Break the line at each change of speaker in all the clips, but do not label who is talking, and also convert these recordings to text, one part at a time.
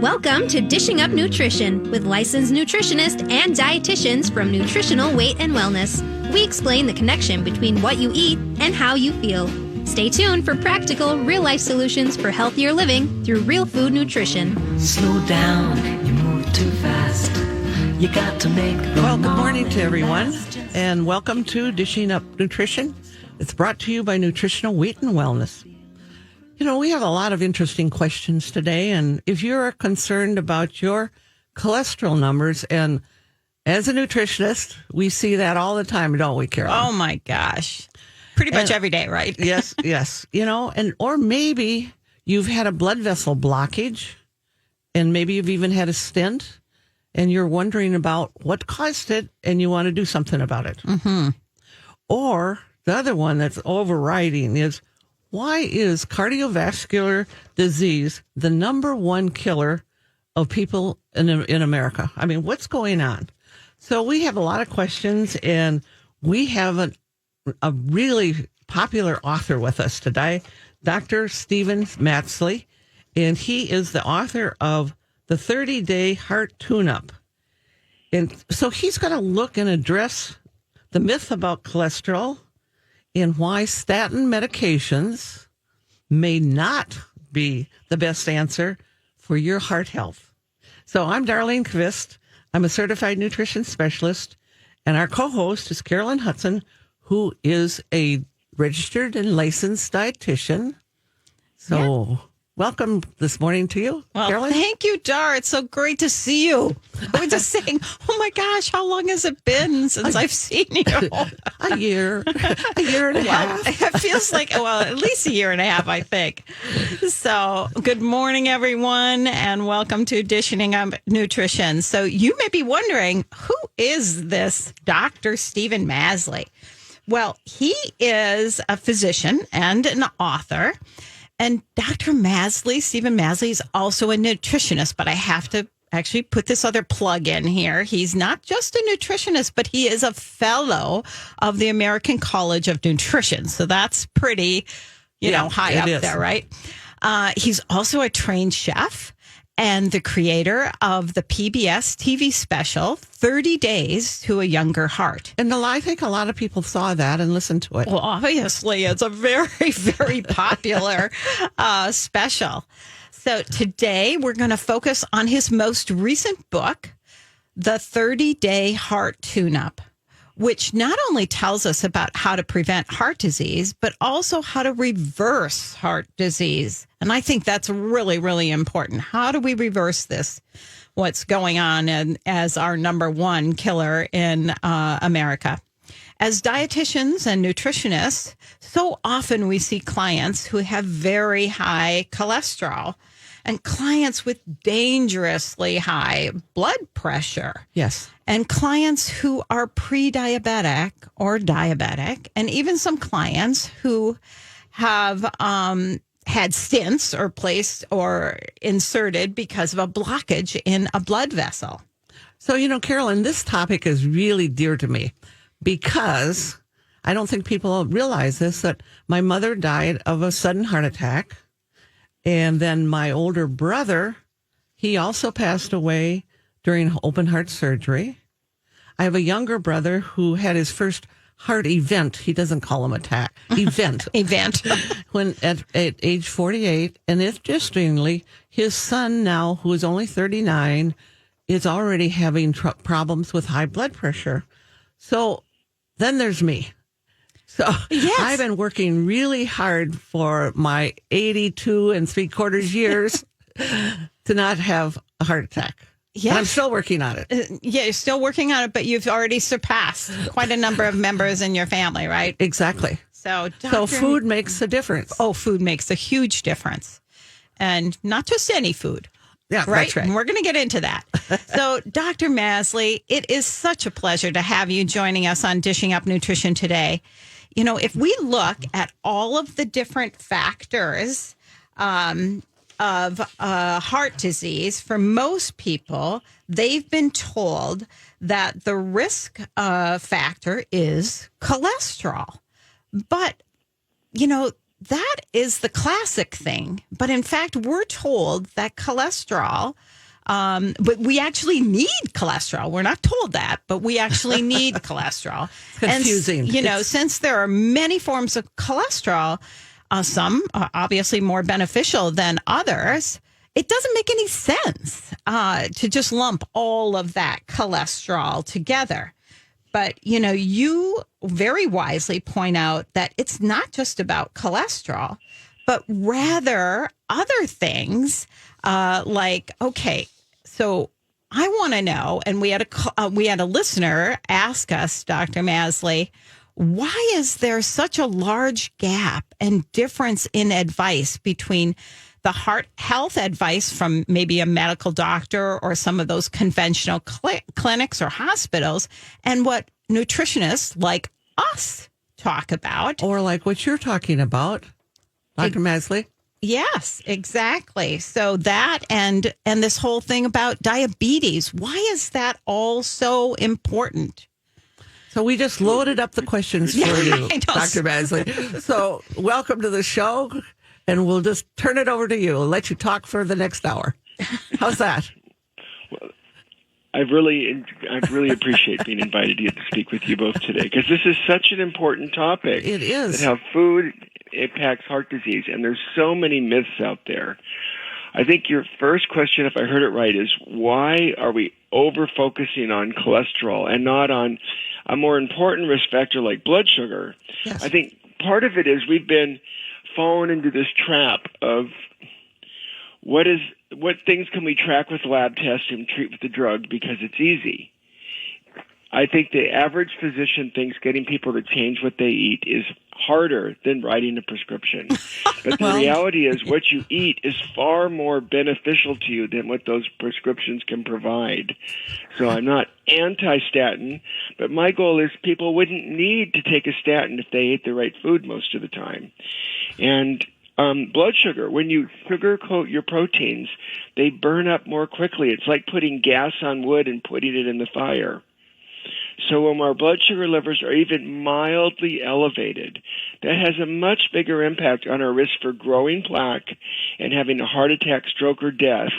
Welcome to Dishing Up Nutrition with licensed nutritionists and dietitians from Nutritional Weight and Wellness. We explain the connection between what you eat and how you feel. Stay tuned for practical, real-life solutions for healthier living through real food nutrition.
Slow down, you move too fast. You got to make the
Well, good morning to everyone, and welcome to Dishing Up Nutrition. It's brought to you by Nutritional Weight and Wellness. You know, we have a lot of interesting questions today, and if you're concerned about your cholesterol numbers, and as a nutritionist, we see that all the time, don't we, Carol?
Oh, my gosh. Pretty much every day, right?
Yes. You know, or maybe you've had a blood vessel blockage, and maybe you've even had a stent, and you're wondering about what caused it, and you want to do something about it.
Mm-hmm.
Or the other one that's overriding is, why is cardiovascular disease the number one killer of people in America? I mean, what's going on? So we have a lot of questions, and we have a really popular author with us today, Dr. Stephen Masley, and he is the author of The 30-Day Heart Tune-Up. And so he's going to look and address the myth about cholesterol and why statin medications may not be the best answer for your heart health. So I'm Darlene Kvist. I'm a certified nutrition specialist, and our co-host is Carolyn Hudson, who is a registered and licensed dietitian. So welcome this morning to you,
Well,
Carolyn.
thank you, Dar. It's so great to see you. I was just saying, oh my gosh, how long has it been since I've seen you?
A year and a half.
It feels like, well, at least a year and a half, I think. So good morning, everyone, and welcome to Dishing Up Nutrition. So you may be wondering, who is this Dr. Stephen Masley? Well, he is a physician and an author. And Dr. Masley, Stephen Masley, is also a nutritionist, but I have to actually put this other plug in here. He's not just a nutritionist, but he is a fellow of the American College of Nutrition. So that's pretty, high up there, right? He's also a trained chef and the creator of the PBS TV special, 30 Days to a Younger Heart.
And I think a lot of people saw that and listened to it.
Well, obviously, it's a very, very popular special. So today, we're going to focus on his most recent book, The 30-Day Heart Tune-Up, which not only tells us about how to prevent heart disease, but also how to reverse heart disease. And I think that's really, really important. How do we reverse this? What's going on as our number one killer in America? As dietitians and nutritionists, so often we see clients who have very high cholesterol and clients with dangerously high blood pressure.
Yes.
And clients who are pre-diabetic or diabetic, and even some clients who have had stents or placed or inserted because of a blockage in a blood vessel.
So, Carolyn, this topic is really dear to me because I don't think people realize this, that my mother died of a sudden heart attack. And then my older brother, he also passed away during open heart surgery. I have a younger brother who had his first heart event. He doesn't call them attack. Event. When at age 48. And interestingly, his son now, who is only 39, is already having problems with high blood pressure. So then there's me. So
yes.
I've been working really hard for my 82 3/4 years to not have a heart attack.
Yes.
And I'm still working on it.
You're still working on it, but you've already surpassed quite a number of members in your family, right?
Exactly.
So
food makes a difference.
Oh, food makes a huge difference. And not just any food.
Yeah,
right?
That's right.
And we're going to get into that. So, Dr. Masley, it is such a pleasure to have you joining us on Dishing Up Nutrition today. If we look at all of the different factors of heart disease, for most people, they've been told that the risk factor is cholesterol. But, that is the classic thing. But in fact, we're told that cholesterol, but we actually need cholesterol. We're not told that, but we actually need cholesterol.
Confusing.
And, since there are many forms of cholesterol, some are obviously more beneficial than others, it doesn't make any sense to just lump all of that cholesterol together. But, you very wisely point out that it's not just about cholesterol, but rather other things okay, so I want to know, and we had a listener ask us, Dr. Masley, why is there such a large gap and difference in advice between the heart health advice from maybe a medical doctor or some of those conventional clinics or hospitals and what nutritionists like us talk about?
Or like what you're talking about, Dr. Masley?
Yes, exactly. So that and this whole thing about diabetes, why is that all so important?
So we just loaded up the questions for you,
I know.
Dr. Masley. So welcome to the show, and we'll just turn it over to you and let you talk for the next hour. How's that?
Well, I really appreciate being invited to speak with you both today, because this is such an important topic.
It is.
And how food impacts heart disease, and there's so many myths out there. I think your first question, if I heard it right, is why are we over-focusing on cholesterol and not on a more important risk factor like blood sugar?
Yes.
I think part of it is we've been fallen into this trap of what things can we track with lab tests and treat with the drug because it's easy. I think the average physician thinks getting people to change what they eat is harder than writing a prescription. But the reality is what you eat is far more beneficial to you than what those prescriptions can provide. So I'm not anti-statin, but my goal is people wouldn't need to take a statin if they ate the right food most of the time. And blood sugar, when you sugarcoat your proteins, they burn up more quickly. It's like putting gas on wood and putting it in the fire. So when our blood sugar levels are even mildly elevated, that has a much bigger impact on our risk for growing plaque and having a heart attack, stroke, or death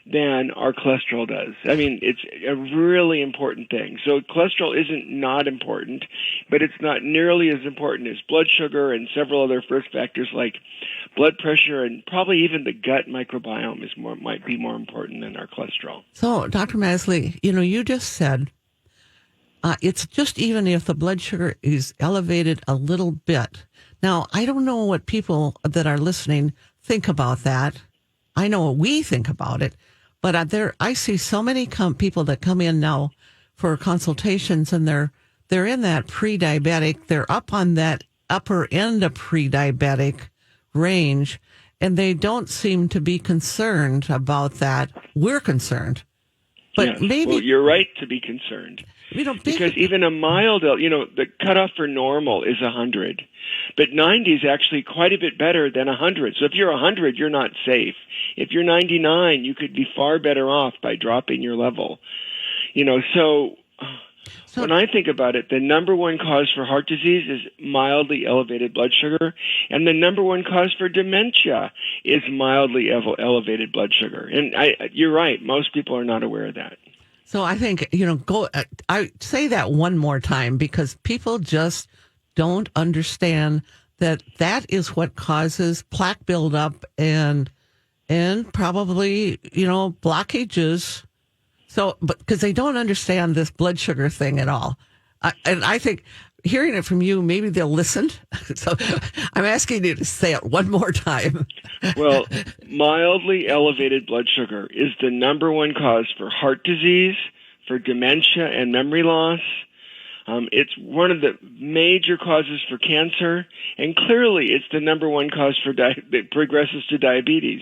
than our cholesterol does. I mean, it's a really important thing. So cholesterol isn't not important, but it's not nearly as important as blood sugar and several other risk factors like blood pressure, and probably even the gut microbiome might be more important than our cholesterol.
So, Dr. Masley, you just said it's just even if the blood sugar is elevated a little bit. Now, I don't know what people that are listening think about that. I know what we think about it, but I see so many people that come in now for consultations, and they're in that pre-diabetic. They're up on that upper end of pre-diabetic range, and they don't seem to be concerned about that. We're concerned, but maybe
you're right to be concerned. Because even a mild, the cutoff for normal is 100, but 90 is actually quite a bit better than 100. So if you're 100, you're not safe. If you're 99, you could be far better off by dropping your level. So when I think about it, the number one cause for heart disease is mildly elevated blood sugar, and the number one cause for dementia is mildly elevated blood sugar. And you're right, most people are not aware of that.
So I think, I say that one more time because people just don't understand that is what causes plaque buildup and probably, blockages. So, but because they don't understand this blood sugar thing at all. And I think hearing it from you, maybe they'll listen. So I'm asking you to say it one more time.
Well, mildly elevated blood sugar is the number one cause for heart disease, for dementia and memory loss. It's one of the major causes for cancer, and clearly it's the number one cause that progresses to diabetes.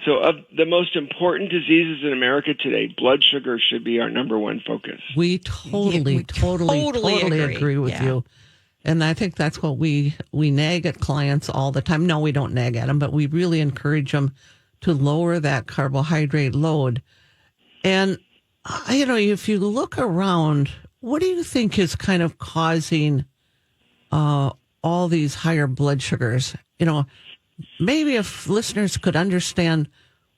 So of the most important diseases in America today, blood sugar should be our number one focus.
We totally agree with you. And I think that's what we nag at clients all the time. No, we don't nag at them, but we really encourage them to lower that carbohydrate load. And, if you look around, what do you think is kind of causing all these higher blood sugars, maybe if listeners could understand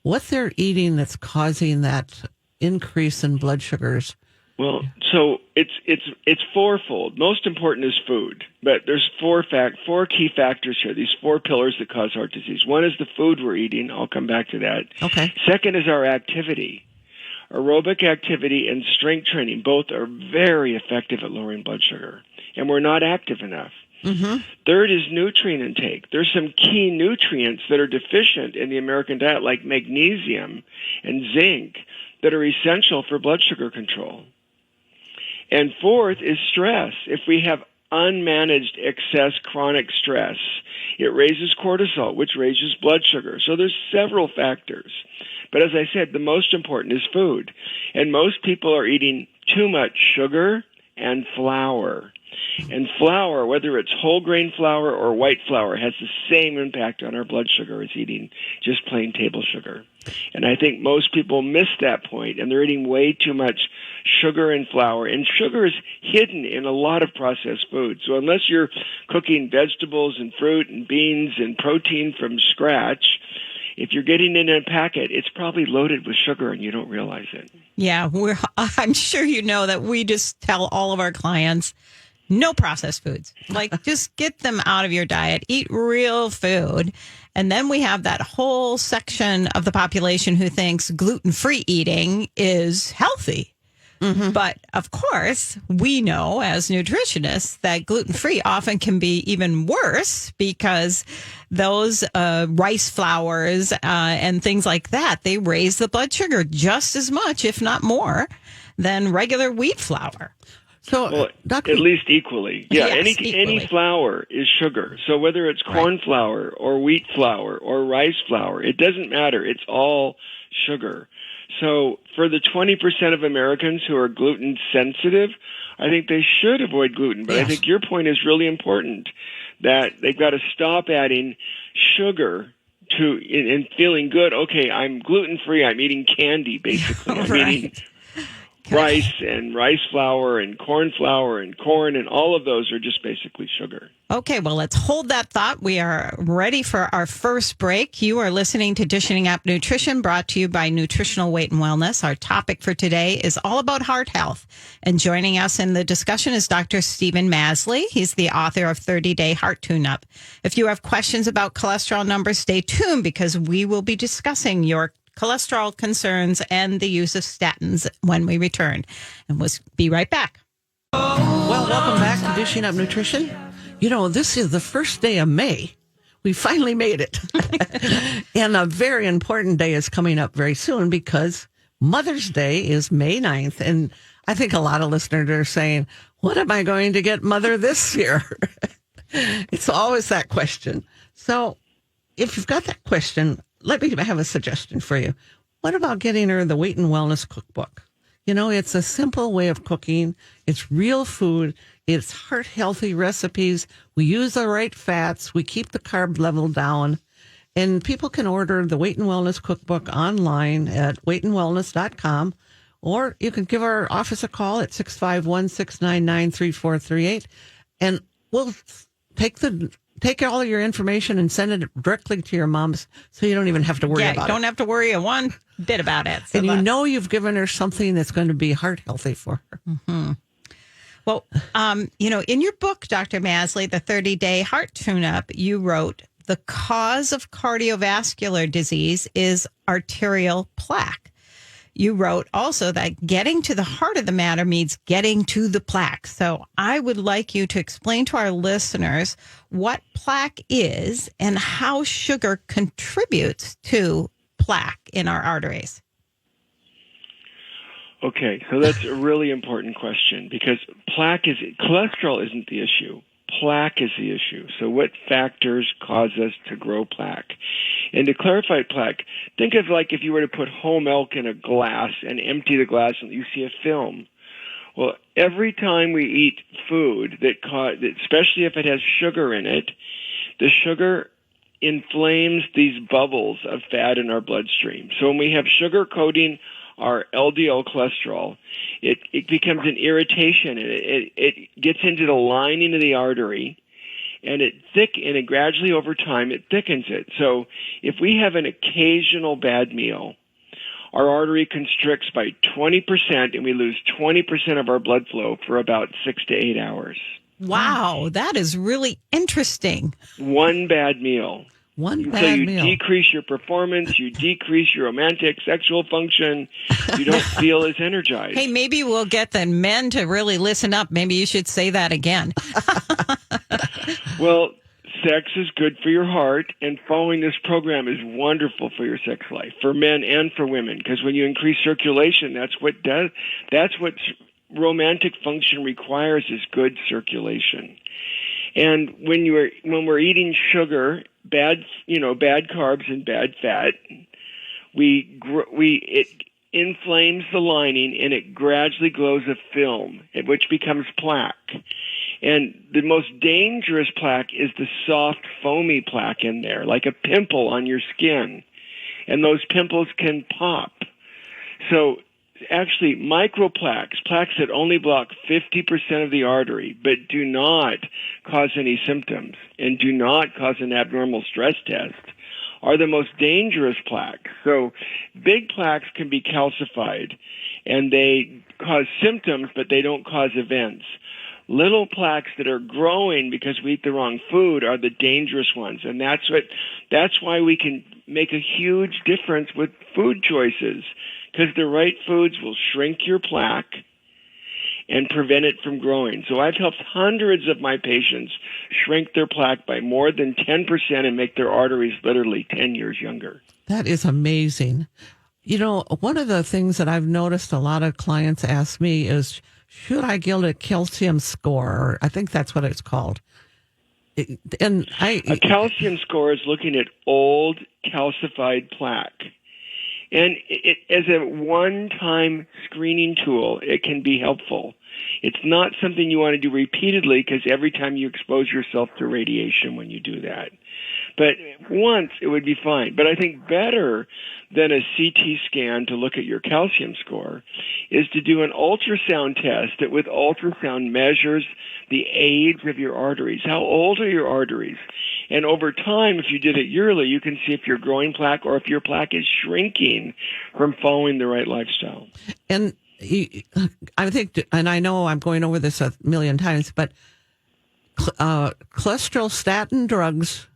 what they're eating that's causing that increase in blood sugars.
Well, so it's fourfold. Most important is food, but there's four key factors here. These four pillars that cause heart disease. One is the food we're eating. I'll come back to that.
Okay.
Second is our activity. Aerobic activity and strength training both are very effective at lowering blood sugar, and we're not active enough.
Mm-hmm.
Third is nutrient intake. There's some key nutrients that are deficient in the American diet, like magnesium and zinc, that are essential for blood sugar control. And fourth is stress. If we have unmanaged excess chronic stress, it raises cortisol, which raises blood sugar. So there's several factors. But as I said, the most important is food. And most people are eating too much sugar and flour. And flour, whether it's whole grain flour or white flour, has the same impact on our blood sugar as eating just plain table sugar. And I think most people miss that point, and they're eating way too much sugar and flour. And sugar is hidden in a lot of processed foods. So unless you're cooking vegetables and fruit and beans and protein from scratch, if you're getting it in a packet, it's probably loaded with sugar and you don't realize it.
Yeah, I'm sure you know that we just tell all of our clients, no processed foods. Like, just get them out of your diet. Eat real food. And then we have that whole section of the population who thinks gluten-free eating is healthy. Mm-hmm. But of course, we know as nutritionists that gluten-free often can be even worse because those rice flours and things like that, they raise the blood sugar just as much, if not more, than regular wheat flour.
So, well, at least equally. Yeah,
yes,
any flour is sugar. So whether it's corn flour or wheat flour or rice flour, it doesn't matter. It's all sugar. So for the 20% of Americans who are gluten sensitive, I think they should avoid gluten. But yes. I think your point is really important, that they've got to stop adding sugar to in feeling good. Okay, I'm gluten free. I'm eating candy, basically. I'm eating rice and rice flour and corn flour and corn, and all of those are just basically sugar.
Okay, well, let's hold that thought. We are ready for our first break. You are listening to Dishing Up Nutrition, brought to you by Nutritional Weight and Wellness. Our topic for today is all about heart health. And joining us in the discussion is Dr. Stephen Masley. He's the author of 30-Day Heart Tune-Up. If you have questions about cholesterol numbers, stay tuned because we will be discussing your cholesterol concerns and the use of statins when we return. And we'll be right back.
Well, welcome back to Dishing Up Nutrition. You know, this is the first day of May. We finally made it. And a very important day is coming up very soon because Mother's Day is May 9th. And I think a lot of listeners are saying, what am I going to get Mother this year? It's always that question. So if you've got that question, let me have a suggestion for you. What about getting her the Weight and Wellness Cookbook? You know, it's a simple way of cooking. It's real food. It's heart-healthy recipes. We use the right fats. We keep the carb level down. And people can order the Weight and Wellness Cookbook online at weightandwellness.com. Or you can give our office a call at 651-699-3438. And we'll take all of your information and send it directly to your mom's so you don't even have to worry about it.
Yeah, don't have to worry one bit about it. So
and you know you've given her something that's going to be heart healthy for her.
Mm-hmm. Well, you know, in your book, Dr. Masley, the 30-Day Heart Tune-Up, you wrote, the cause of cardiovascular disease is arterial plaque. You wrote also that getting to the heart of the matter means getting to the plaque. So I would like you to explain to our listeners what plaque is and how sugar contributes to plaque in our arteries.
Okay, so that's a really important question because cholesterol isn't the issue. Plaque is the issue. So what factors cause us to grow plaque? And to clarify plaque, think of like if you were to put whole milk in a glass and empty the glass and you see a film. Well, every time we eat food that especially if it has sugar in it, the sugar inflames these bubbles of fat in our bloodstream. So when we have sugar coating our LDL cholesterol, it becomes an irritation, and it gets into the lining of the artery, and it gradually over time it thickens it. So if we have an occasional bad meal, our artery constricts by 20% and we lose 20% of our blood flow for about 6 to 8 hours.
Wow, that is really interesting.
One bad meal.
One
So
bad
you
meal.
decrease your performance, you decrease your romantic sexual function, you don't feel as energized.
Hey, maybe we'll get the men to really listen up. Maybe you should say that again.
Well, sex is good for your heart, and following this program is wonderful for your sex life, for men and for women, because when you increase circulation, that's what romantic function requires, is good circulation. And when we're eating sugar, bad carbs and bad fat, it inflames the lining and it gradually grows a film, which becomes plaque. And the most dangerous plaque is the soft, foamy plaque in there, like a pimple on your skin. And those pimples can pop. So actually, microplaques, plaques that only block 50% of the artery, but do not cause any symptoms and do not cause an abnormal stress test, are the most dangerous plaques. So big plaques can be calcified, and they cause symptoms, but they don't cause events. Little plaques that are growing because we eat the wrong food are the dangerous ones, and that's why we can make a huge difference with food choices, because the right foods will shrink your plaque and prevent it from growing. So I've helped hundreds of my patients shrink their plaque by more than 10% and make their arteries literally 10 years younger.
That is amazing. You know, one of the things that I've noticed a lot of clients ask me is, should I get a calcium score? Or I think that's what it's called. A
calcium score is looking at old calcified plaque. And as a one-time screening tool, it can be helpful. It's not something you want to do repeatedly, because every time you expose yourself to radiation when you do that. But once, it would be fine. But I think better than a CT scan to look at your calcium score is to do an ultrasound test that with ultrasound measures the age of your arteries. How old are your arteries? And over time, if you did it yearly, you can see if you're growing plaque or if your plaque is shrinking from following the right lifestyle.
And I think, and I know I'm going over this a million times, but cholesterol statin drugs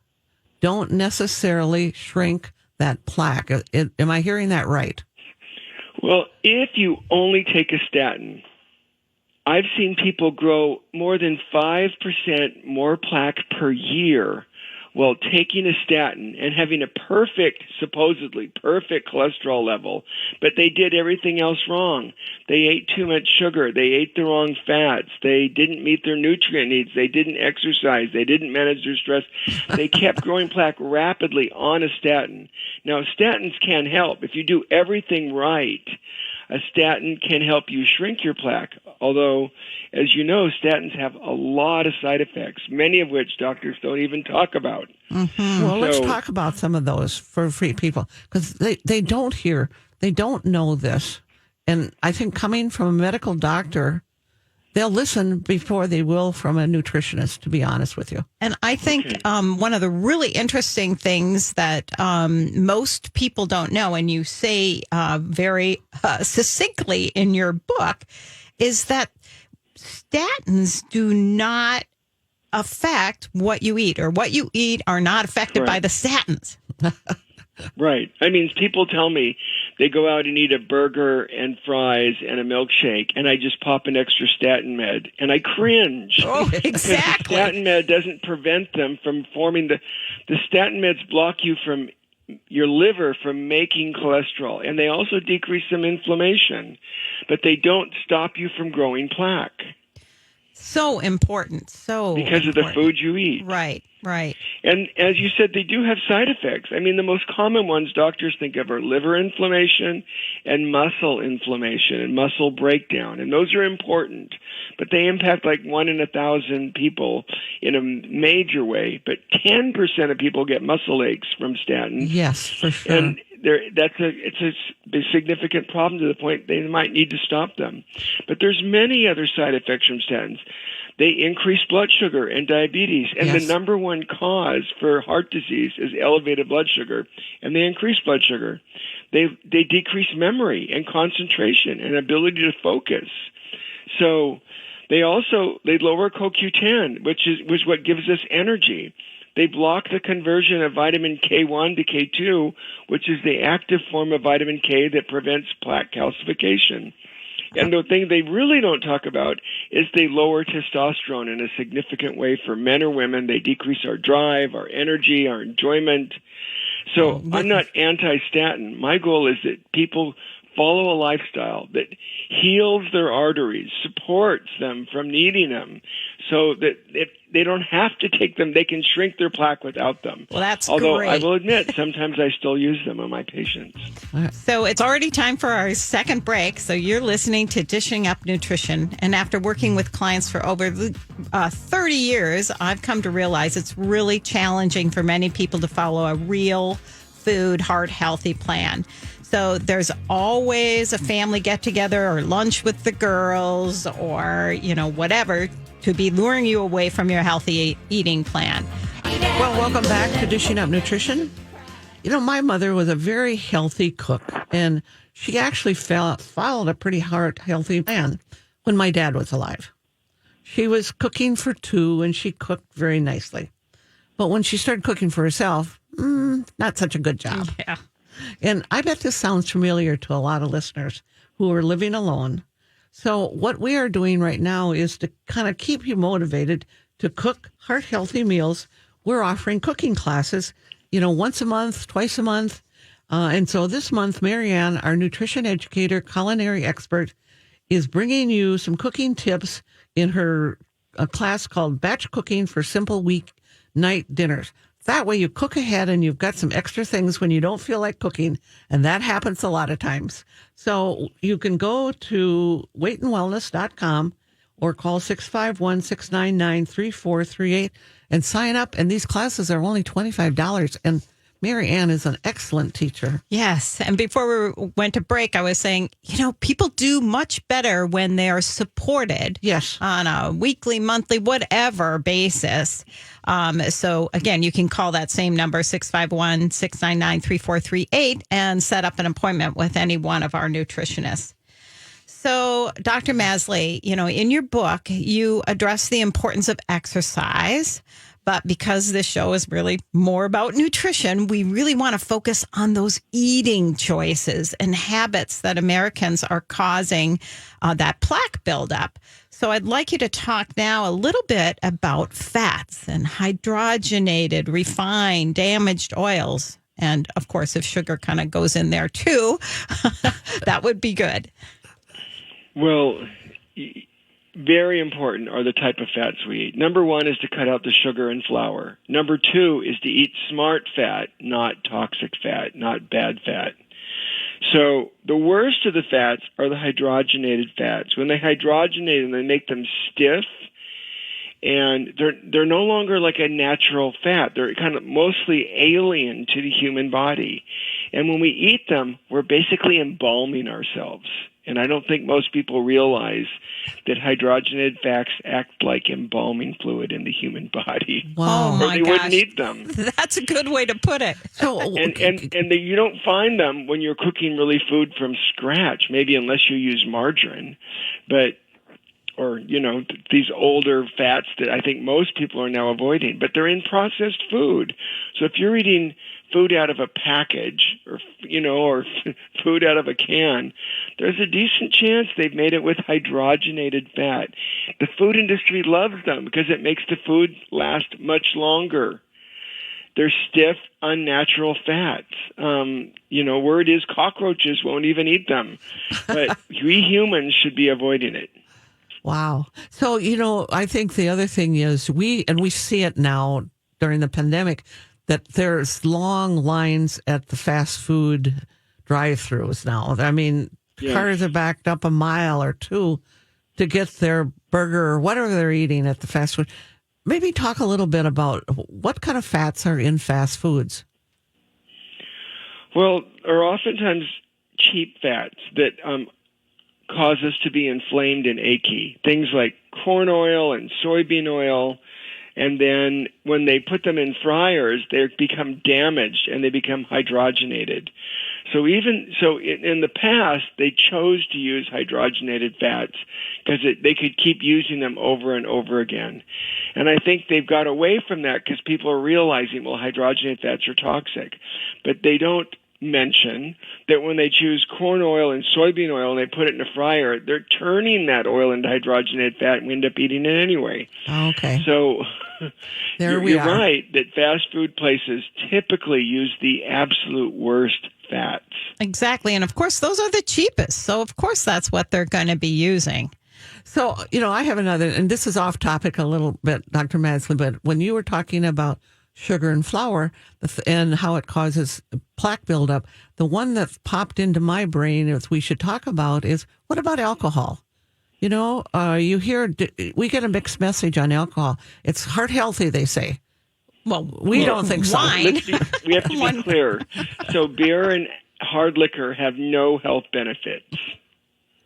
don't necessarily shrink that plaque. Am I hearing that right?
Well, if you only take a statin, I've seen people grow more than 5% more plaque per year while taking a statin and having a supposedly perfect cholesterol level, but they did everything else wrong. They ate too much sugar. They ate the wrong fats. They didn't meet their nutrient needs. They didn't exercise. They didn't manage their stress. They kept growing plaque rapidly on a statin. Now, statins can help. If you do everything right, a statin can help you shrink your plaque, although, as you know, statins have a lot of side effects, many of which doctors don't even talk about.
Mm-hmm. Well, let's talk about some of those for free people, because they don't know this. And I think coming from a medical doctor, they'll listen before they will from a nutritionist, to be honest with you.
And I think one of the really interesting things that most people don't know, and you say very succinctly in your book, is that statins do not affect what you eat, or what you eat are not affected by the statins.
Right. I mean, people tell me they go out and eat a burger and fries and a milkshake, and I just pop an extra statin med, and I cringe.
Oh, exactly.
Because the statin med doesn't prevent them from forming the statin meds block you from your liver from making cholesterol, and they also decrease some inflammation, but they don't stop you from growing plaque.
So important.
Because of the food you eat.
Right, right.
And as you said, they do have side effects. I mean, the most common ones doctors think of are liver inflammation and muscle inflammation and muscle breakdown. And those are important, but they impact like 1 in 1,000 people in a major way. But 10% of people get muscle aches from statins.
Yes, for sure.
And it's a significant problem to the point they might need to stop them. But there's many other side effects from statins. they increase blood sugar and diabetes. And
Yes.
the number one cause for heart disease is elevated blood sugar, and they increase blood sugar. They decrease memory and concentration and ability to focus. So they lower CoQ10, which is what gives us energy. They block the conversion of vitamin K1 to K2, which is the active form of vitamin K that prevents plaque calcification. And the thing they really don't talk about is they lower testosterone in a significant way for men or women. They decrease our drive, our energy, our enjoyment. So I'm not anti-statin. My goal is that people follow a lifestyle that heals their arteries, supports them from needing them, so that if they don't have to take them, they can shrink their plaque without them.
Well, that's
Although
great.
I will admit, sometimes I still use them on my patients.
So it's already time for our second break. So you're listening to Dishing Up Nutrition. And after working with clients for over 30 years, I've come to realize it's really challenging for many people to follow a real food, heart healthy plan. So there's always a family get together or lunch with the girls or, whatever to be luring you away from your healthy eating plan.
Well, welcome back to Dishing Up Nutrition. My mother was a very healthy cook, and she actually followed a pretty healthy plan when my dad was alive. She was cooking for two, and she cooked very nicely. But when she started cooking for herself, not such a good job.
Yeah.
And I bet this sounds familiar to a lot of listeners who are living alone. So what we are doing right now is to kind of keep you motivated to cook heart-healthy meals. We're offering cooking classes, once a month, twice a month. And so this month, Marianne, our nutrition educator, culinary expert, is bringing you some cooking tips in her class called Batch Cooking for Simple Weeknight Dinners. That way you cook ahead and you've got some extra things when you don't feel like cooking. And that happens a lot of times. So you can go to weightandwellness.com or call 651-699-3438 and sign up. And these classes are only $25. And Mary Ann is an excellent teacher.
Yes. And before we went to break, I was saying, people do much better when they are supported.
Yes.
On a weekly, monthly, whatever basis. So again, you can call that same number, 651-699-3438, and set up an appointment with any one of our nutritionists. So, Dr. Masley, in your book, you address the importance of exercise. But because this show is really more about nutrition, we really want to focus on those eating choices and habits that Americans are causing that plaque buildup. So I'd like you to talk now a little bit about fats and hydrogenated, refined, damaged oils. And of course, if sugar kind of goes in there too, that would be good.
Well, very important are the type of fats we eat. Number one is to cut out the sugar and flour. Number two is to eat smart fat, not toxic fat, not bad fat. So the worst of the fats are the hydrogenated fats. When they hydrogenate them, they make them stiff, and they're no longer like a natural fat. They're kind of mostly alien to the human body. And when we eat them, we're basically embalming ourselves. And I don't think most people realize that hydrogenated fats act like embalming fluid in the human body.
Wow.
Oh my
or they
gosh.
wouldn't eat them.
That's a good way to put it.
So,
And you don't find them when you're cooking really food from scratch, maybe unless you use margarine, or these older fats that I think most people are now avoiding. But they're in processed food. So if you're eating food out of a package or food out of a can, there's a decent chance they've made it with hydrogenated fat. The food industry loves them because it makes the food last much longer. They're stiff, unnatural fats. Word is cockroaches won't even eat them. But we humans should be avoiding it.
wow. So, I think the other thing is we see it now during the pandemic, that there's long lines at the fast food drive-thrus now. I mean,
Yes.
cars are backed up a mile or two to get their burger or whatever they're eating at the fast food. Maybe talk a little bit about what kind of fats are in fast foods.
Well, are oftentimes cheap fats that cause us to be inflamed and achy. Things like corn oil and soybean oil. And then when they put them in fryers, they become damaged and they become hydrogenated. So in the past, they chose to use hydrogenated fats because they could keep using them over and over again. And I think they've got away from that because people are realizing, well, hydrogenated fats are toxic. But they don't mention that when they choose corn oil and soybean oil and they put it in a fryer, they're turning that oil into hydrogenated fat and we end up eating it anyway.
Okay.
So
you're
right that fast food places typically use the absolute worst fats.
Exactly. And of course, those are the cheapest. So of course, that's what they're going to be using.
So, I have another, and this is off topic a little bit, Dr. Masley, but when you were talking about sugar and flour and how it causes plaque buildup, the one that popped into my brain is we should talk about is, what about alcohol? You hear, we get a mixed message on alcohol. It's heart healthy, they say.
Well,
we don't think so.
Wine.
We have to be clear. So beer and hard liquor have no health benefits.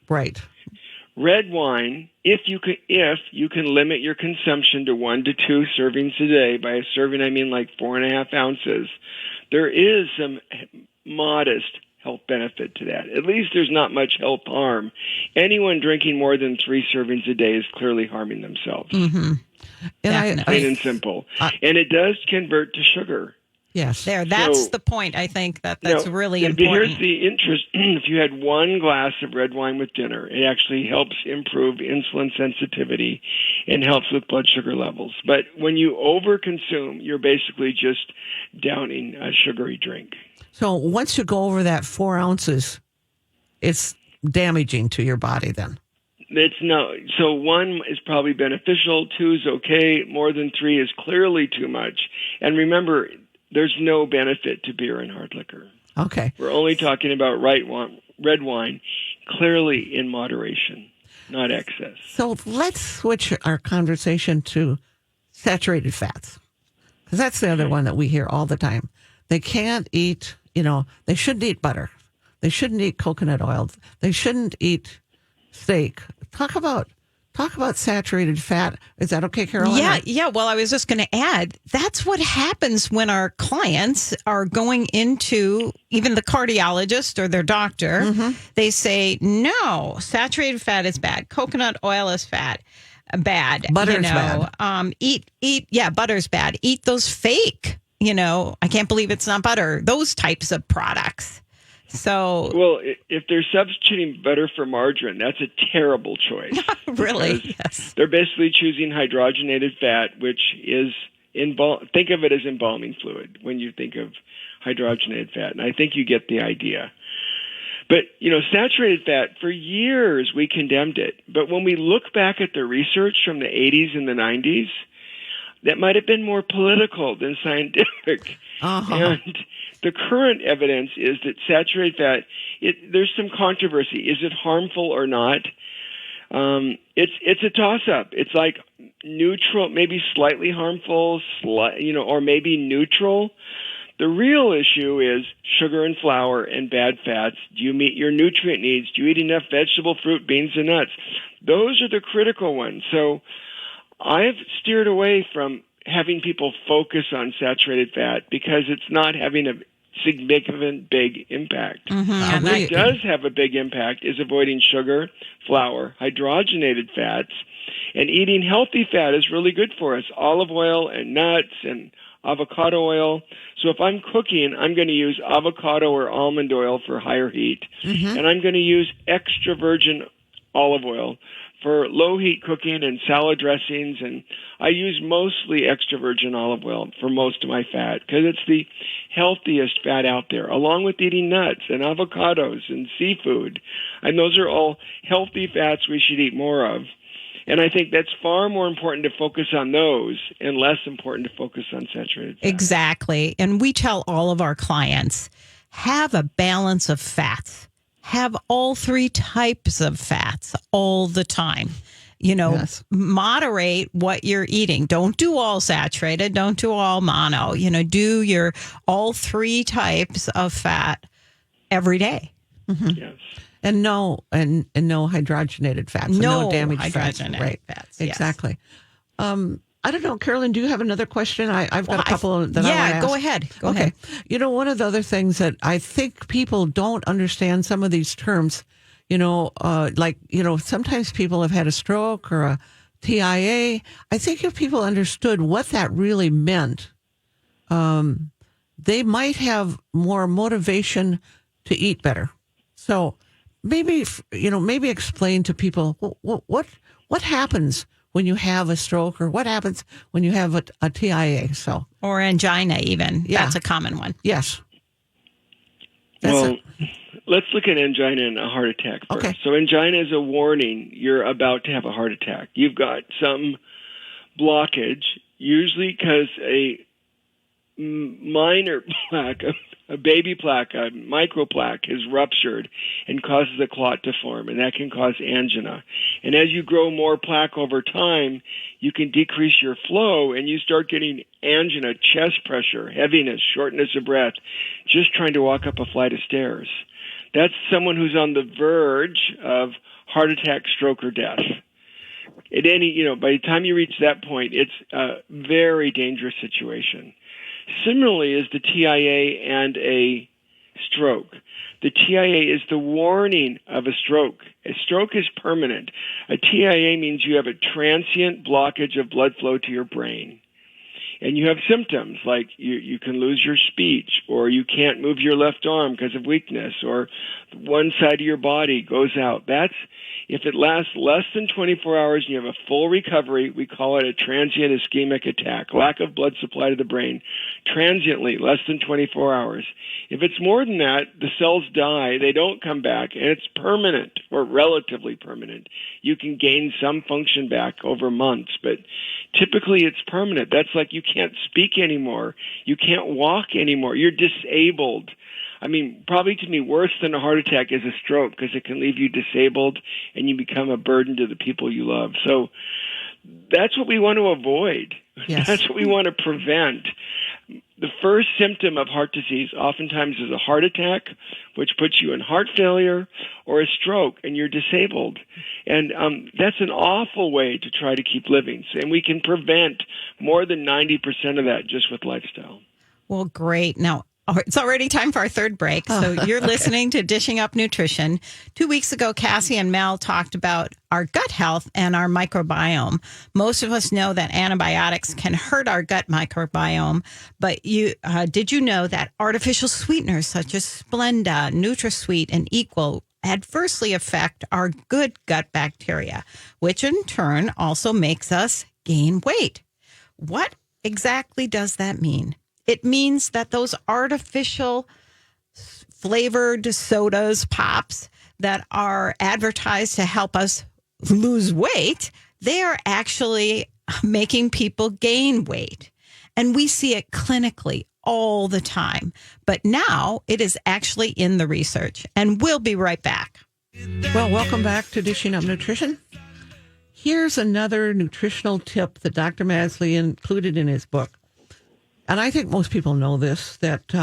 Right.
Red wine, if you can limit your consumption to 1 to 2 servings a day, by a serving I mean like 4.5 ounces, there is some modest health benefit to that. At least there's not much health harm. Anyone drinking more than 3 servings a day is clearly harming themselves.
Mm-hmm. And
plain and simple. And it does convert to sugar.
Yes.
That's the point. I think that's really important.
Here's the interest. If you had 1 glass of red wine with dinner, it actually helps improve insulin sensitivity and helps with blood sugar levels. But when you overconsume, you're basically just downing a sugary drink.
So once you go over that 4 ounces, it's damaging to your body then.
So 1 is probably beneficial, 2 is okay, more than 3 is clearly too much. And remember, there's no benefit to beer and hard liquor.
Okay.
We're only talking about red wine, clearly in moderation, not excess.
So let's switch our conversation to saturated fats, because that's the other one that we hear all the time. They can't eat, they shouldn't eat butter. They shouldn't eat coconut oil. They shouldn't eat steak. Talk about saturated fat. Is that okay, Caroline?
Yeah. Well, I was just going to add, that's what happens when our clients are going into even the cardiologist or their doctor. Mm-hmm. They say, no, saturated fat is bad. Coconut oil is bad.
Butter's bad.
Butter's bad. Eat those fake, I can't believe it's not butter. Those types of products. So,
well, if they're substituting butter for margarine, that's a terrible choice.
Really? Yes.
They're basically choosing hydrogenated fat, which is think of it as embalming fluid when you think of hydrogenated fat, and I think you get the idea. But, saturated fat, for years we condemned it. But when we look back at the research from the 80s and the 90s, that might have been more political than scientific.
Uh-huh.
And the current evidence is that saturated fat, there's some controversy. Is it harmful or not? It's a toss-up. It's like neutral, maybe slightly harmful, or maybe neutral. The real issue is sugar and flour and bad fats. Do you meet your nutrient needs? Do you eat enough vegetable, fruit, beans, and nuts? Those are the critical ones. So I've steered away from having people focus on saturated fat because it's not having a significant big impact.
Mm-hmm.
What does have a big impact is avoiding sugar, flour, hydrogenated fats, and eating healthy fat is really good for us. Olive oil and nuts and avocado oil. So if I'm cooking, I'm going to use avocado or almond oil for higher heat, and I'm going to use extra virgin olive oil for low heat cooking and salad dressings, and I use mostly extra virgin olive oil for most of my fat because it's the healthiest fat out there, along with eating nuts and avocados and seafood. And those are all healthy fats we should eat more of. And I think that's far more important to focus on those and less important to focus on saturated fat.
Exactly. And we tell all of our clients, have a balance of fats. Have all 3 types of fats all the time. Moderate what you're eating. Don't do all saturated. Don't do all mono. Do your all 3 types of fat every day.
Yes.
And no hydrogenated fats.
No
No damaged fats.
hydrogenated
Right.
fats, yes.
Exactly. I don't know, Carolyn, do you have another question? I've got a couple that I want to ask.
Go ahead. Go
Okay.
ahead.
You know, one of the other things that I think people don't understand some of these terms, sometimes people have had a stroke or a TIA. I think if people understood what that really meant, they might have more motivation to eat better. So maybe explain to people what happens when you have a stroke, or what happens when you have a TIA. So,
Or angina, even.
Yeah.
That's a common one.
yes.
Well, let's look at angina and a heart attack first.
Okay.
So angina is a warning you're about to have a heart attack. You've got some blockage, usually because a minor plaque, a baby plaque, a microplaque is ruptured and causes a clot to form, and that can cause angina. And as you grow more plaque over time, you can decrease your flow, and you start getting angina, chest pressure, heaviness, shortness of breath, just trying to walk up a flight of stairs. That's someone who's on the verge of heart attack, stroke, or death. At by the time you reach that point, it's a very dangerous situation. Similarly is the TIA and a stroke. The TIA is the warning of a stroke. A stroke is permanent. A TIA means you have a transient blockage of blood flow to your brain. And you have symptoms like you can lose your speech, or you can't move your left arm because of weakness, or one side of your body goes out. If it lasts less than 24 hours and you have a full recovery, we call it a transient ischemic attack, lack of blood supply to the brain, transiently, less than 24 hours. If it's more than that, the cells die, they don't come back, and it's permanent or relatively permanent. You can gain some function back over months, but typically it's permanent. That's like you can't speak anymore. You can't walk anymore. You're disabled. I mean, probably to me, worse than a heart attack is a stroke, because it can leave you disabled and you become a burden to the people you love. So that's what we want to avoid.
Yes.
That's what we want to prevent. The first symptom of heart disease oftentimes is a heart attack, which puts you in heart failure, or a stroke, and you're disabled. And that's an awful way to try to keep living. And we can prevent more than 90% of that just with lifestyle.
Well, great. Now, it's already time for our third break. So you're listening to Dishing Up Nutrition. 2 weeks ago, Cassie and Mel talked about our gut health and our microbiome. Most of us know that antibiotics can hurt our gut microbiome, but did you know that artificial sweeteners such as Splenda, NutraSweet, and Equal adversely affect our good gut bacteria, which in turn also makes us gain weight? What exactly does that mean? It means that those artificial flavored sodas, pops that are advertised to help us lose weight, they are actually making people gain weight. And we see it clinically all the time. But now it is actually in the research. And we'll be right back.
Well, welcome back to Dishing Up Nutrition. Here's another nutritional tip that Dr. Masley included in his book. And I think most people know this, that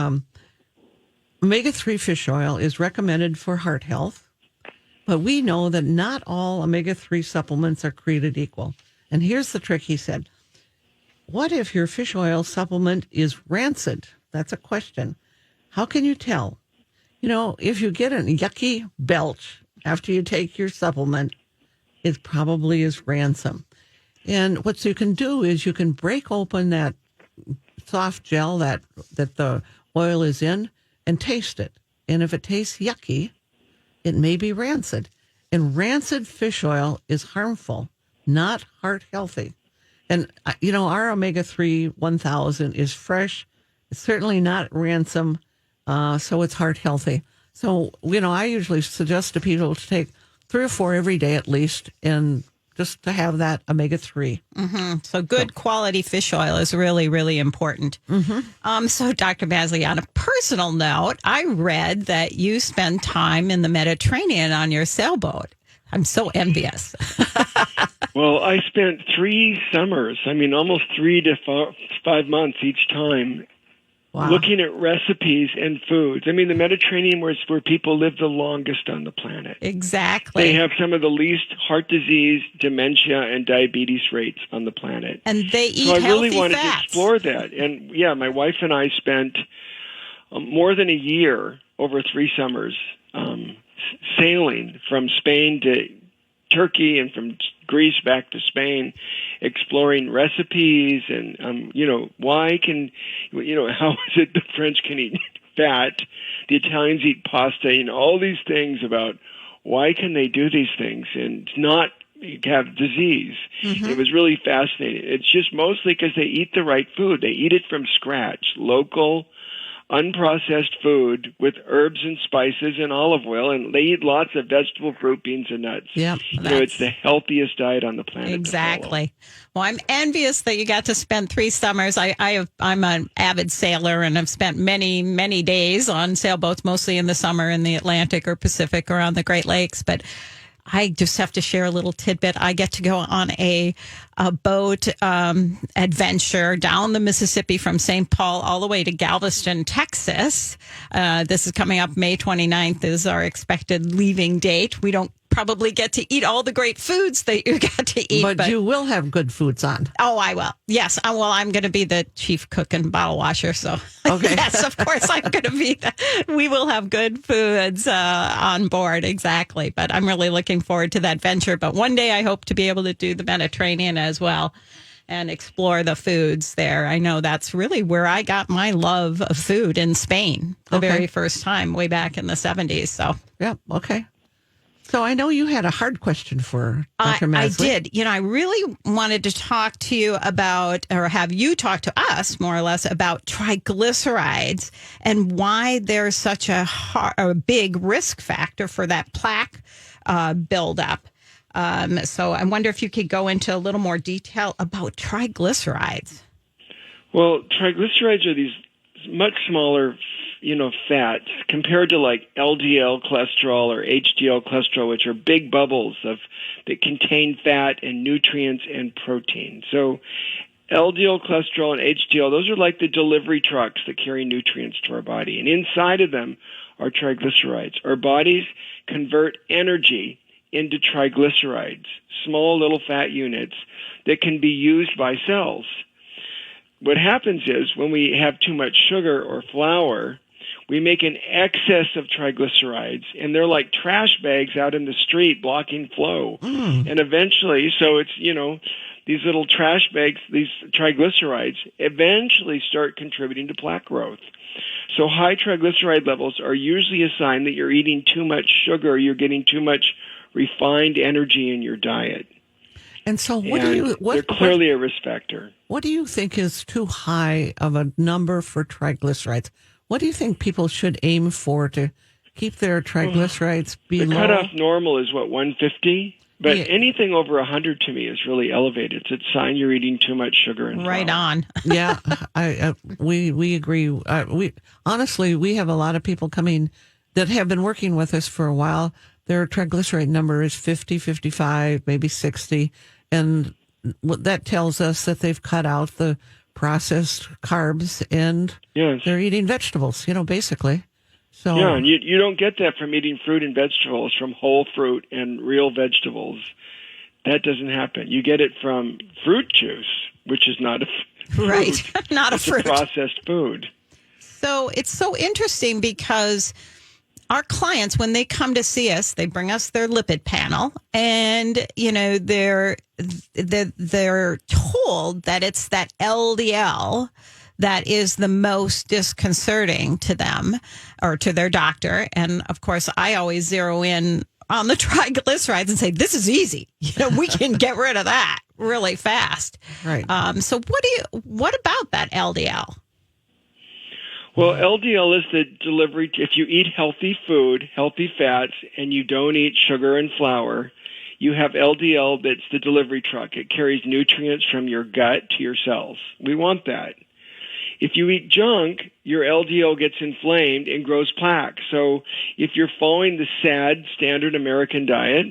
omega-3 fish oil is recommended for heart health. But we know that not all omega-3 supplements are created equal. And here's the trick, he said. What if your fish oil supplement is rancid? That's a question. How can you tell? You know, if you get a yucky belch after you take your supplement, it probably is rancid. And what you can do is you can break open that soft gel that the oil is in and taste it. And if it tastes yucky, it may be rancid. And rancid fish oil is harmful, not heart healthy. And, our omega-3 1000 is fresh. It's certainly not rancid, so it's heart healthy. So, I usually suggest to people to take 3 or 4 every day at least, and just to have that omega-3.
Mm-hmm. So good quality fish oil is really, really important.
Mm-hmm.
So Dr. Masley, on a personal note, I read that you spend time in the Mediterranean on your sailboat. I'm so envious.
Well, I spent 3 summers, almost 3 to 5 months each time,
Wow.
looking at recipes and foods. I mean, the Mediterranean was where people live the longest on the planet.
Exactly.
They have some of the least heart disease, dementia, and diabetes rates on the planet.
And they eat
so I
healthy
really wanted
fats.
to explore that. And yeah, my wife and I spent more than a year over 3 summers sailing from Spain to Turkey and from Greece back to Spain, exploring recipes and, why can, how is it the French can eat fat, the Italians eat pasta, all these things about why can they do these things and not have disease.
Mm-hmm.
It was really fascinating. It's just mostly because they eat the right food. They eat it from scratch, local, unprocessed food with herbs and spices and olive oil, and they eat lots of vegetable, fruit, beans, and nuts.
Yeah,
it's the healthiest diet on the planet.
Exactly. Well, I'm envious that you got to spend 3 summers. I'm an avid sailor, and I've spent many, many days on sailboats, mostly in the summer in the Atlantic or Pacific or on the Great Lakes. But I just have to share a little tidbit. I get to go on a boat adventure down the Mississippi from St. Paul all the way to Galveston, Texas. This is coming up May 29th is our expected leaving date. We don't probably get to eat all the great foods that you got to eat.
But you will have good foods on.
Oh, I will. Yes. Well, I'm going to be the chief cook and bottle washer. So,
okay.
Yes, of course, I'm going to be. We will have good foods on board. Exactly. But I'm really looking forward to that venture. But one day I hope to be able to do the Mediterranean as well and explore the foods there. I know that's really where I got my love of food in Spain the very first time way back in the 70s. So,
yeah. Okay. So I know you had a hard question for Dr. Masley.
I did. I really wanted to talk to you about, or have you talk to us more or less about triglycerides and why they're such a big risk factor for that plaque buildup. So I wonder if you could go into a little more detail about triglycerides.
Well, triglycerides are these much smaller fats compared to like LDL cholesterol or HDL cholesterol, which are big bubbles that contain fat and nutrients and protein. So LDL cholesterol and HDL, those are like the delivery trucks that carry nutrients to our body. And inside of them are triglycerides. Our bodies convert energy into triglycerides, small little fat units that can be used by cells. What happens is when we have too much sugar or flour, we make an excess of triglycerides, and they're like trash bags out in the street blocking flow. And eventually, so it's, these little trash bags, these triglycerides, eventually start contributing to plaque growth. So high triglyceride levels are usually a sign that you're eating too much sugar, you're getting too much refined energy in your diet.
And so
they're clearly a risk factor.
What do you think is too high of a number for triglycerides? What do you think people should aim for to keep their triglycerides below?
The cutoff normal is 150, but anything over 100 to me is really elevated. It's a sign you're eating too much sugar and
right
flour.
On.
Yeah, we agree. We have a lot of people coming that have been working with us for a while. Their triglyceride number is 50, 55, maybe 60, and that tells us that they've cut out the processed carbs and they're eating vegetables, basically. So
yeah, and you don't get that from eating fruit and vegetables, from whole fruit and real vegetables. That doesn't happen. You get it from fruit juice, which is not a fruit.
Right, not a
it's
fruit.
A processed food.
So it's so interesting because our clients, when they come to see us, they bring us their lipid panel, and they're told that it's that LDL that is the most disconcerting to them or to their doctor. And of course, I always zero in on the triglycerides and say, this is easy. We can get rid of that really fast.
Right.
So what about that LDL?
Well, LDL is the delivery. If you eat healthy food, healthy fats, and you don't eat sugar and flour, you have LDL that's the delivery truck. It carries nutrients from your gut to your cells. We want that. If you eat junk, your LDL gets inflamed and grows plaque. So if you're following the SAD, standard American diet,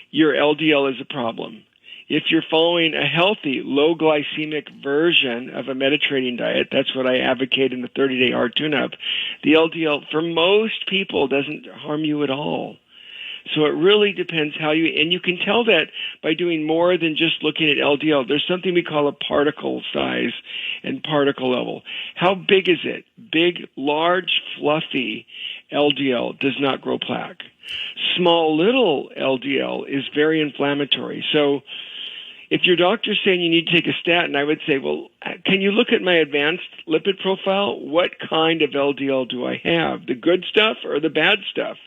your LDL is a problem. If you're following a healthy, low glycemic version of a Mediterranean diet, that's what I advocate in the 30-day heart tune-up, the LDL for most people doesn't harm you at all. So it really depends how you, and you can tell that by doing more than just looking at LDL. There's something we call a particle size and particle level. How big is it? Big, large, fluffy LDL does not grow plaque. Small, little LDL is very inflammatory. So if your doctor's saying you need to take a statin, I would say, well, can you look at my advanced lipid profile? What kind of LDL do I have? The good stuff or the bad stuff?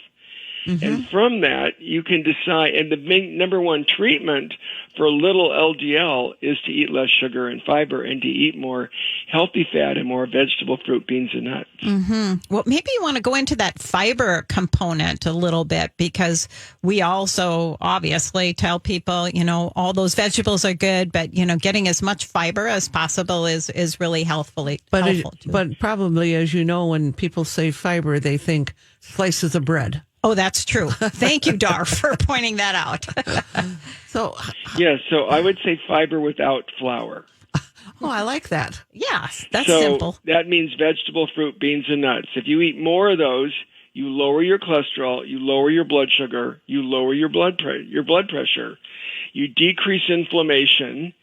Mm-hmm. And from that, you can decide. And the number one treatment for little LDL is to eat less sugar and fiber and to eat more healthy fat and more vegetable, fruit, beans, and nuts.
Mm-hmm. Well, maybe you want to go into that fiber component a little bit, because we also obviously tell people, all those vegetables are good, but, getting as much fiber as possible is really helpful.
But probably, as you know, when people say fiber, they think slices of bread.
Oh, that's true. Thank you, Dar, for pointing that out.
So
I would say fiber without flour.
Oh, I like that.
Yes, that's
so
simple.
That means vegetable, fruit, beans, and nuts. If you eat more of those, you lower your cholesterol, you lower your blood sugar, you lower your blood pressure, you decrease inflammation,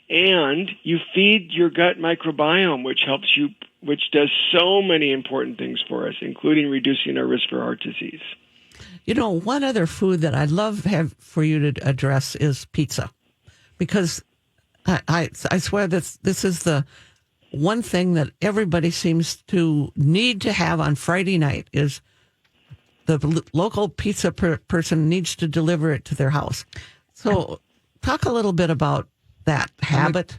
and you feed your gut microbiome, which does so many important things for us, including reducing our risk for heart disease.
One other food that I'd love for you to address is pizza, because I swear that this is the one thing that everybody seems to need to have on Friday night is the local pizza person needs to deliver it to their house. So talk a little bit about that habit.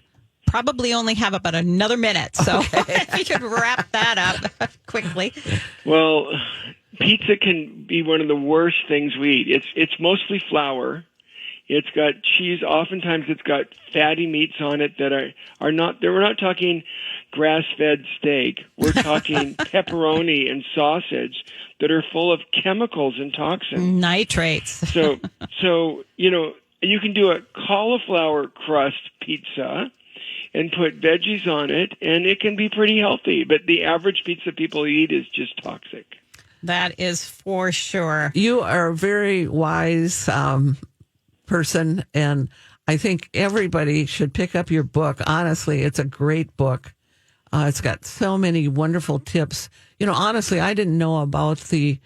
Probably only have about another minute, so if you could wrap that up quickly.
Well, pizza can be one of the worst things we eat. It's mostly flour. It's got cheese. Oftentimes, it's got fatty meats on it that are not. We're not talking grass-fed steak. We're talking pepperoni and sausage that are full of chemicals and toxins,
nitrates.
So you can do a cauliflower crust pizza and put veggies on it, and it can be pretty healthy. But the average pizza people eat is just toxic.
That is for sure.
You are a very wise person, and I think everybody should pick up your book. Honestly, it's a great book. It's got so many wonderful tips. Honestly, I didn't know about the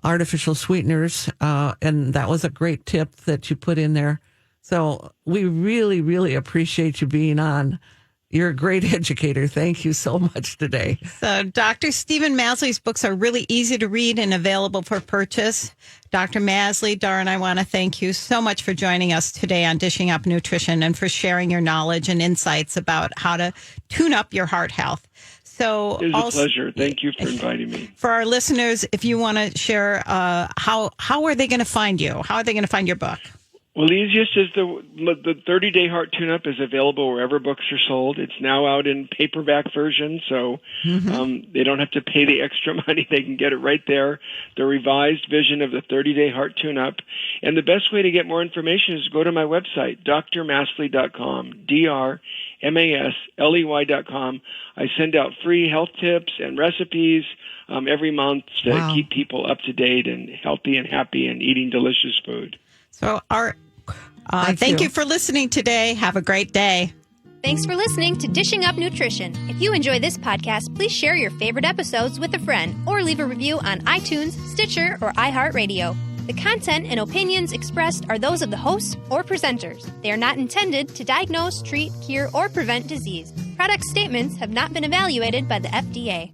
artificial sweeteners, and that was a great tip that you put in there. So we really, really appreciate you being on. You're a great educator. Thank you so much today.
So Dr. Stephen Masley's books are really easy to read and available for purchase. Dr. Masley, Darren, I want to thank you so much for joining us today on Dishing Up Nutrition and for sharing your knowledge and insights about how to tune up your heart health. So
it was a pleasure. Thank you for inviting me.
For our listeners, if you want to share, how are they going to find you? How are they going to find your book?
Well, the easiest is the 30-day heart tune-up is available wherever books are sold. It's now out in paperback version, so they don't have to pay the extra money. They can get it right there, the revised vision of the 30-day heart tune-up. And the best way to get more information is to go to my website, drmasley.com, drmasley.com. I send out free health tips and recipes every month to keep people up to date and healthy and happy and eating delicious food.
So thank you for listening today. Have a great day.
Thanks for listening to Dishing Up Nutrition. If you enjoy this podcast, please share your favorite episodes with a friend or leave a review on iTunes, Stitcher, or iHeartRadio. The content and opinions expressed are those of the hosts or presenters. They are not intended to diagnose, treat, cure, or prevent disease. Product statements have not been evaluated by the FDA.